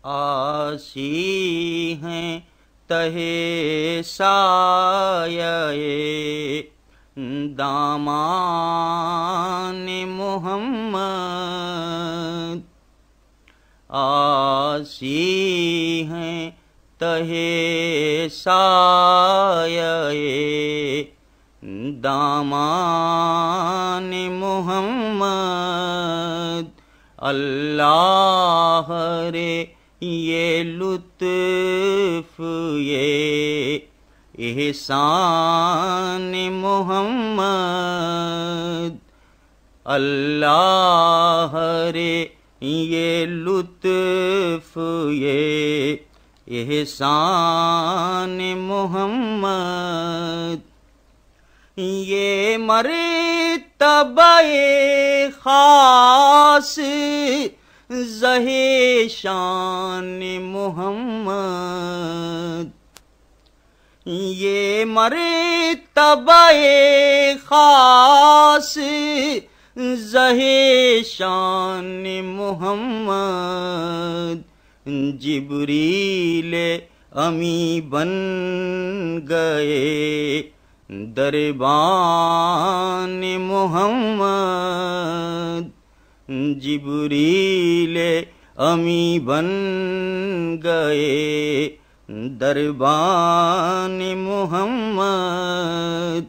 آسی ہیں تہے سایہ دامان محمد، آسی ہیں تہے سایہ دامان محمد۔ اللہ رے یہ لطف یہ احسان محمد، اللہ رے یہ لطف یہ احسان محمد۔ یہ مرتبہ خاص زہ شان محمد، یہ مرتبہ خاص زہ شان محمد۔ جبریل امی بن گئے دربان محمد، جبریل امی بن گئے دربان محمد۔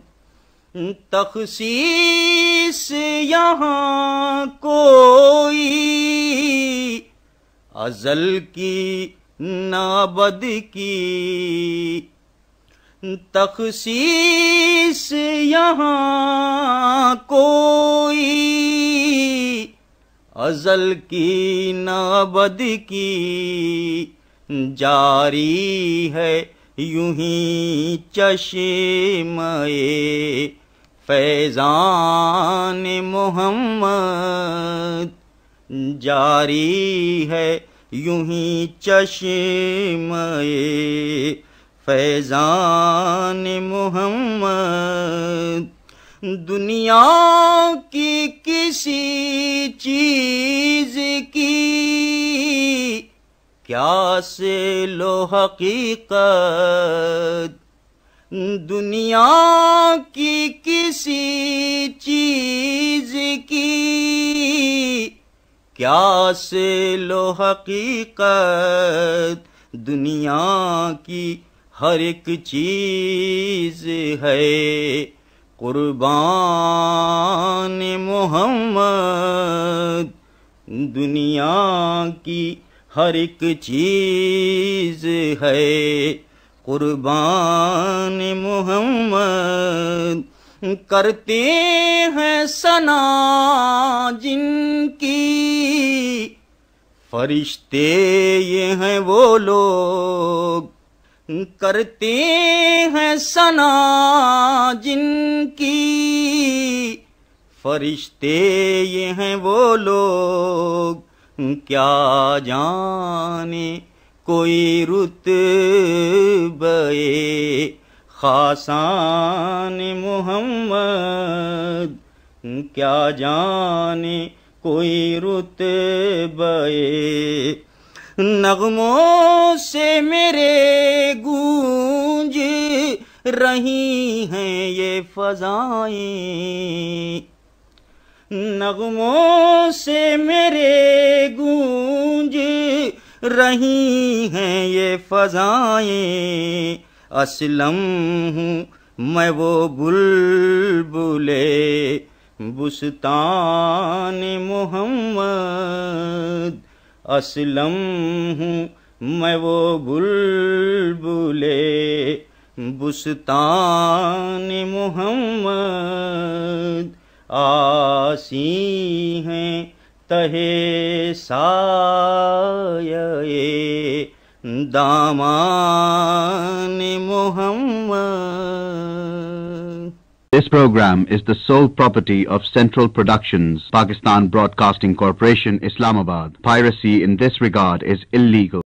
تخصیص یہاں کوئی ازل کی نہ ابد کی، تخصیص یہاں کوئی ازل کی نہ ابد کی، جاری ہے یوں ہی چشمہ فیضان محمد، جاری ہے یوں ہی چشمہ فیضان محمد۔ دنیا کی کسی چیز کی کیا اصل و حقیقت، دنیا کی کسی چیز کی کیا اصل و حقیقت، دنیا کی ہر ایک چیز ہے قربان محمد، دنیا کی ہر ایک چیز ہے قربان محمد۔ کرتے ہیں ثنا جن کی فرشتے یہ ہیں وہ لوگ، کرتے ہیں ثنا جن کی فرشتے یہ ہیں وہ لوگ، کیا جانے کوئی رتبہ خاصان محمد، کیا جانے کوئی رتبہ نغموں سے میرے گونج رہی ہیں یہ فضائیں، نغموں سے میرے گونج رہی ہیں یہ فضائیں، اسلم ہوں میں وہ بلبل بستان محمد، اسلم ہوں میں وہ بلبل بستان محمد، آسی ہیں تہے سایہ دامان محمد۔ This program is the sole property of Central Productions, Pakistan Broadcasting Corporation, Islamabad. Piracy in this regard is illegal.